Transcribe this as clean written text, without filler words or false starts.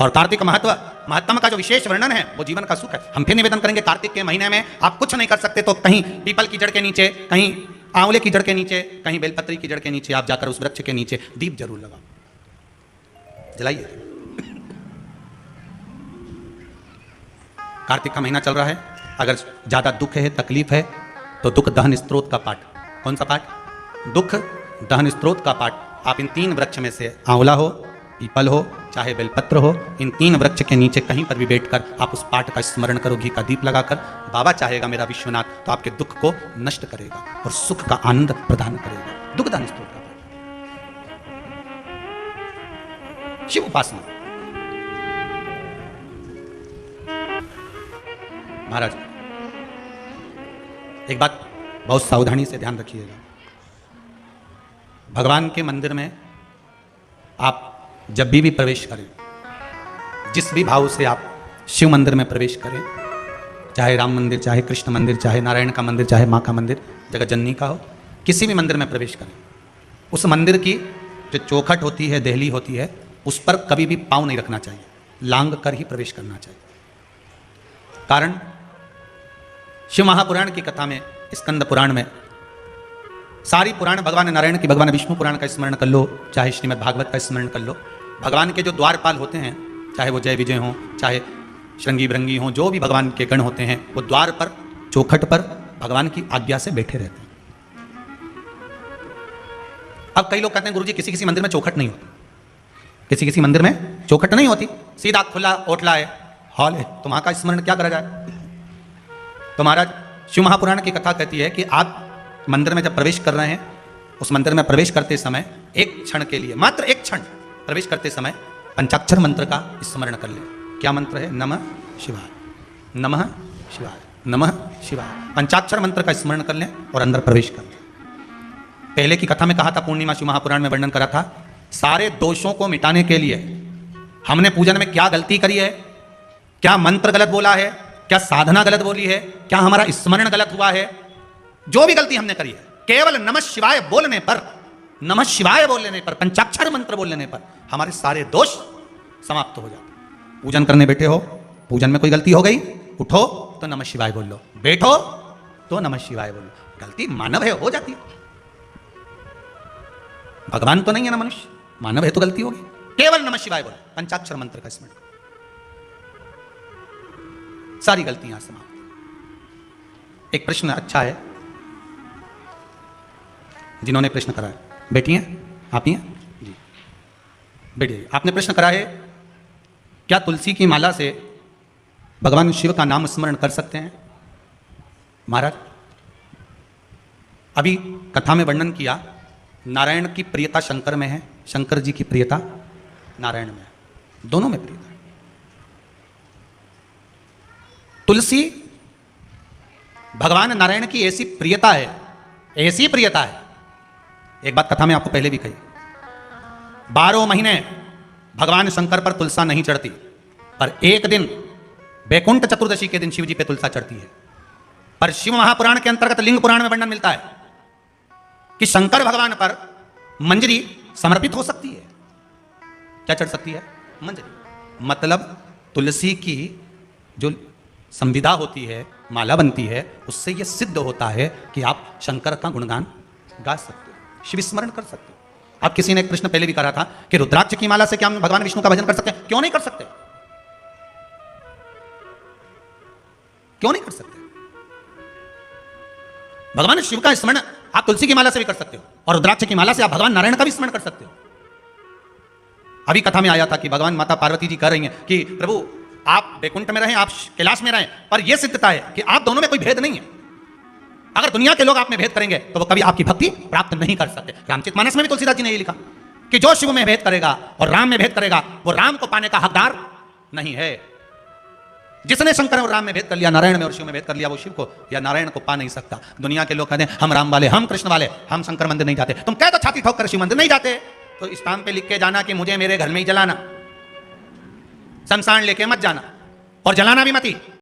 और कार्तिक महत्तम का जो विशेष वर्णन है वो जीवन का सुख है। हम फिर निवेदन करेंगे, कार्तिक के महीने में आप कुछ नहीं कर सकते तो कहीं पीपल की जड़ के नीचे, कहीं आंवले की जड़ के नीचे, कहीं बेलपत्री की जड़ के नीचे आप जाकर उस वृक्ष के नीचे दीप जरूर लगाओ, जलाइए। कार्तिक का महीना चल रहा है, अगर ज्यादा दुख है, तकलीफ है, तो दुख दहन स्त्रोत का पाठ। कौन सा पाठ? दुख दहन स्त्रोत का पाठ। आप इन 3 वृक्ष में से आंवला हो, पीपल हो, चाहे बेलपत्र हो, इन 3 वृक्ष के नीचे कहीं पर भी बैठकर आप उस पाठ का स्मरण करो, घी का दीप लगाकर। बाबा चाहेगा मेरा विश्वनाथ तो आपके दुख को नष्ट करेगा और सुख का आनंद प्रदान करेगा। दुख दहन स्त्रोत का पाठ, शिव उपासना। महाराज एक बात बहुत सावधानी से ध्यान रखिएगा, भगवान के मंदिर में आप जब भी प्रवेश करें, जिस भी भाव से आप शिव मंदिर में प्रवेश करें, चाहे राम मंदिर, चाहे कृष्ण मंदिर, चाहे नारायण का मंदिर, चाहे माँ का मंदिर, जगत जननी का हो, किसी भी मंदिर में प्रवेश करें, उस मंदिर की जो चौखट होती है, देहली होती है, उस पर कभी भी पाँव नहीं रखना चाहिए, लांग कर ही प्रवेश करना चाहिए। कारण शिव महापुराण की कथा में, स्कंद पुराण में, सारी पुराण भगवान नारायण की, भगवान विष्णु पुराण का स्मरण कर लो, चाहे श्रीमद् भागवत का स्मरण कर लो, भगवान के जो द्वारपाल होते हैं, चाहे वो जय विजय हों, चाहे श्रृंगी भृंगी हों, जो भी भगवान के गण होते हैं, वो द्वार पर, चौखट पर भगवान की आज्ञा से बैठे रहते हैं। अब कई लोग कहते हैं गुरुजी किसी किसी मंदिर में चौखट नहीं होती, किसी किसी मंदिर में चौखट नहीं होती, सीधा खुला ओटला है, हॉल है, तो वहां का स्मरण क्या करा जाए? तो महाराज शिव महापुराण की कथा कहती है कि आप मंदिर में जब प्रवेश कर रहे हैं, उस मंदिर में प्रवेश करते समय एक क्षण के लिए, मात्र एक क्षण प्रवेश करते समय पंचाक्षर मंत्र का स्मरण कर ले। क्या मंत्र है? नमः शिवाय, नमः शिवाय, नमः शिवाय। पंचाक्षर मंत्र का स्मरण कर लें और अंदर प्रवेश कर लें। पहले की कथा में कहा था, पूर्णिमा शिव महापुराण में वर्णन करा था, सारे दोषों को मिटाने के लिए हमने पूजन में क्या गलती करी है, क्या मंत्र गलत बोला है, क्या साधना गलत बोली है, क्या हमारा स्मरण गलत हुआ है, जो भी गलती हमने करी है, केवल नमः शिवाय बोलने पर, नमः शिवाय बोलने पर, पंचाक्षर मंत्र बोलने पर हमारे सारे दोष समाप्त हो जाते। पूजन करने बैठे हो, पूजन में कोई गलती हो गई, उठो तो नमः शिवाय बोल लो, बैठो तो नमः शिवाय बोल लो। गलती मानव है, हो जाती है, भगवान तो नहीं है ना मनुष्य, मानव है तो गलती होगी। केवल नमः शिवाय बोलो, पंचाक्षर मंत्र का स्मरण, सारी गलतियां समाप्त। एक प्रश्न अच्छा है, जिन्होंने प्रश्न करा है, बैठी हैं आप ही हैं जी, बैठिए। आपने प्रश्न करा है, क्या तुलसी की माला से भगवान शिव का नाम स्मरण कर सकते हैं? महाराज अभी कथा में वर्णन किया, नारायण की प्रियता शंकर में है, शंकर जी की प्रियता नारायण में है, दोनों में प्रियता है। तुलसी भगवान नारायण की ऐसी प्रियता है, ऐसी प्रियता है, एक बात कथा में आपको पहले भी कही, 12 महीने भगवान शंकर पर तुलसा नहीं चढ़ती, पर एक दिन बैकुंठ चतुर्दशी के दिन शिव जी पे तुलसा चढ़ती है। पर शिव महापुराण के अंतर्गत लिंग पुराण में वर्णन मिलता है कि शंकर भगवान पर मंजरी समर्पित हो सकती है। क्या चढ़ सकती है? मंजरी। मतलब तुलसी की जो संविदा होती है, माला बनती है, उससे यह सिद्ध होता है कि आप शंकर का गुणगान गा सकते हो, शिव स्मरण कर सकते हो। आप किसी ने एक प्रश्न पहले भी करा था कि रुद्राक्ष की माला से क्या हम भगवान विष्णु का भजन कर सकते हैं? क्यों नहीं कर सकते? क्यों नहीं कर सकते? भगवान शिव का स्मरण आप तुलसी की माला से भी कर सकते हो, और रुद्राक्ष की माला से आप भगवान नारायण का भी स्मरण कर सकते हो। अभी कथा में आया था कि भगवान माता पार्वती जी कह रही हैं कि प्रभु आप बैकुंठ में रहें, आप कैलाश में रहें, पर यह सिद्धता है कि आप दोनों में कोई भेद नहीं है। अगर दुनिया के लोग आप में भेद करेंगे तो वो कभी आपकी भक्ति प्राप्त नहीं कर सकते। रामचरितमानस में भी तुलसीदास जी ने ये लिखा कि जो शिव में भेद करेगा और राम में भेद करेगा वो राम को पाने का हकदार नहीं है। जिसने शंकर और राम में भेद कर लिया, नारायण में और शिव में भेद कर लिया, वो शिव को या नारायण को पा नहीं सकता। दुनिया के लोग कहते हैं हम राम वाले, हम कृष्ण वाले, हम शंकर मंदिर नहीं जाते। तुम कह दो छाती ठोक कर शिव मंदिर नहीं जाते, तो स्टाम्प पे लिख के जाना कि मुझे मेरे घर में ही जलाना, शमशान लेके मत जाना, और जलाना भी मत ही।